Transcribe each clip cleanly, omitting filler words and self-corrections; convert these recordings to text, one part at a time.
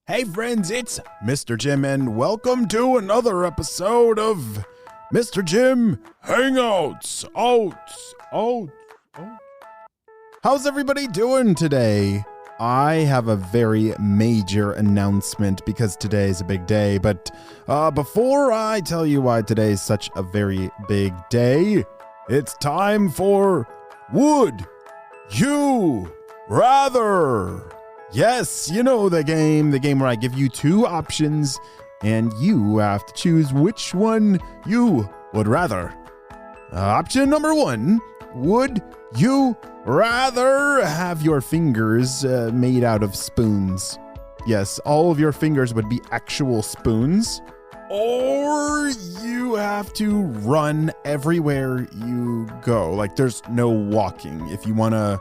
Hey friends, it's Mr. Jim and welcome to another episode of Mr. Jim Hangouts. How's everybody doing today? I have a very major announcement because today is a big day, but before I tell you why today is such a very big day, it's time for Would You Rather? Yes, you know the game where I give you two options and you have to choose which one you would rather. Option number one, would you rather have your fingers made out of spoons? Yes, all of your fingers would be actual spoons. Or you have to run everywhere you go. Like there's no walking. If you want to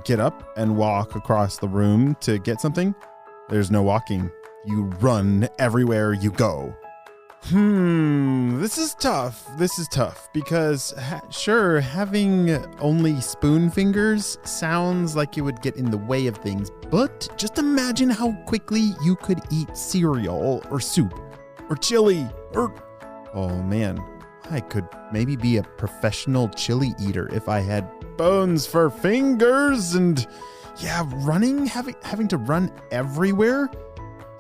get up and walk across the room to get something, there's no walking. You run everywhere you go. This is tough because sure, having only spoon fingers sounds like it would get in the way of things, but just imagine how quickly you could eat cereal or soup or chili or, oh man, I could maybe be a professional chili eater if I had bones for fingers. And yeah, having to run everywhere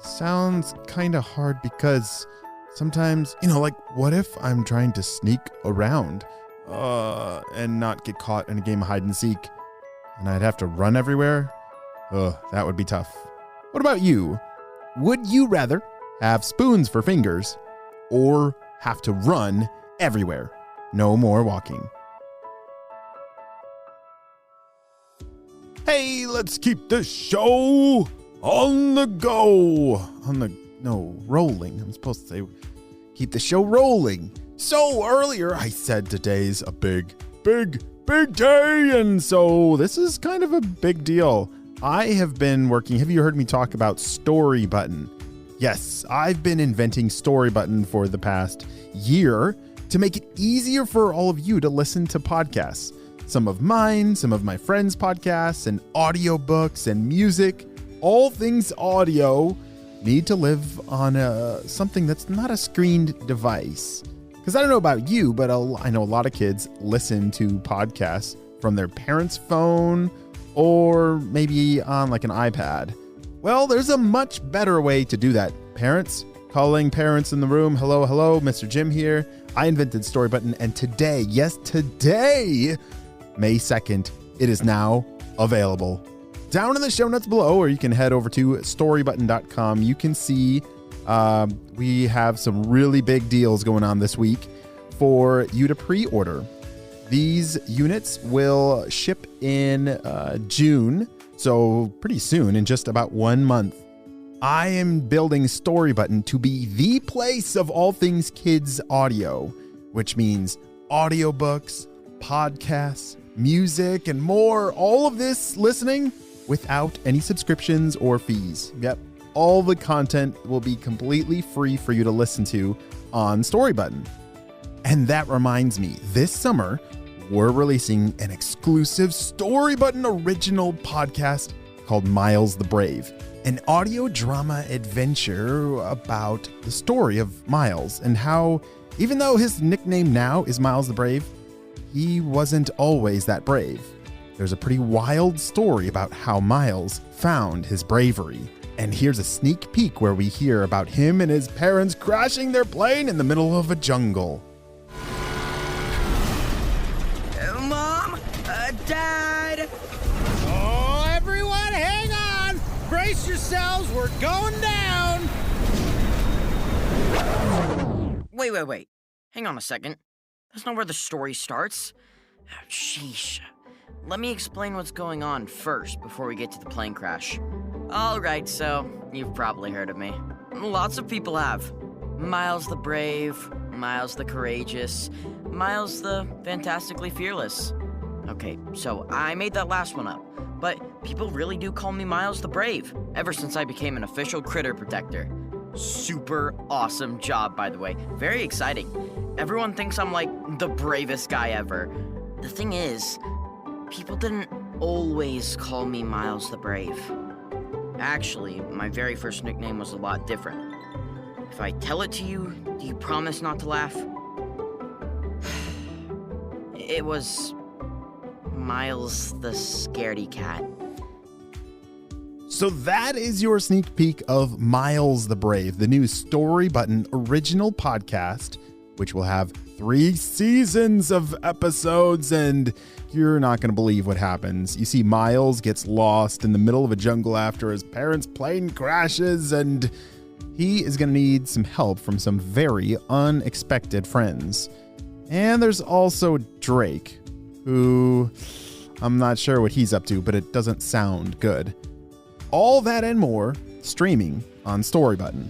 sounds kind of hard because sometimes, like what if I'm trying to sneak around and not get caught in a game of hide and seek and I'd have to run everywhere? That would be tough. What about you? Would you rather have spoons for fingers or have to run everywhere? No more walking. Hey, let's keep the show on the go. Rolling. I'm supposed to say keep the show rolling. So earlier I said today's a big day. And so this is kind of a big deal. I have been working. Have you heard me talk about Storybutton? Yes, I've been inventing Storybutton for the past year to make it easier for all of you to listen to podcasts. Some of mine, some of my friends' podcasts, and audiobooks and music. All things audio need to live on something that's not a screened device. Because I don't know about you, but I know a lot of kids listen to podcasts from their parents' phone or maybe on like an iPad. Well, there's a much better way to do that. Parents, calling parents in the room. Hello, Mr. Jim here. I invented Storybutton, and today, May 2nd, it is now available. Down in the show notes below, or you can head over to storybutton.com. You can see we have some really big deals going on this week for you to pre-order. These units will ship in June, so pretty soon, in just about 1 month. I am building Storybutton to be the place of all things kids audio, which means audiobooks, podcasts, music, and more. All of this listening without any subscriptions or fees. Yep, all the content will be completely free for you to listen to on Storybutton. And that reminds me, this summer, we're releasing an exclusive Storybutton original podcast called Miles the Brave, an audio drama adventure about the story of Miles and how, even though his nickname now is Miles the Brave, he wasn't always that brave. There's a pretty wild story about how Miles found his bravery. And here's a sneak peek where we hear about him and his parents crashing their plane in the middle of a jungle. Mom? Dad? Oh, everyone, hang on! Brace yourselves, we're going down! Wait. Hang on a second. That's not where the story starts. Sheesh. Let me explain what's going on first before we get to the plane crash. Alright, so you've probably heard of me. Lots of people have. Miles the Brave, Miles the Courageous, Miles the Fantastically Fearless. Okay, so I made that last one up, but people really do call me Miles the Brave, ever since I became an official critter protector. Super awesome job, by the way. Very exciting. Everyone thinks I'm like the bravest guy ever. The thing is, people didn't always call me Miles the Brave. Actually, my very first nickname was a lot different. If I tell it to you, do you promise not to laugh? It was Miles the Scaredy Cat. So that is your sneak peek of Miles the Brave, the new Storybutton original podcast, which will have 3 seasons of episodes, and you're not going to believe what happens. You see, Miles gets lost in the middle of a jungle after his parents' plane crashes, and he is going to need some help from some very unexpected friends. And there's also Drake, who I'm not sure what he's up to, but it doesn't sound good. All that and more streaming on Storybutton.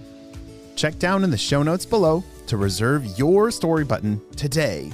Check down in the show notes below to reserve your Storybutton today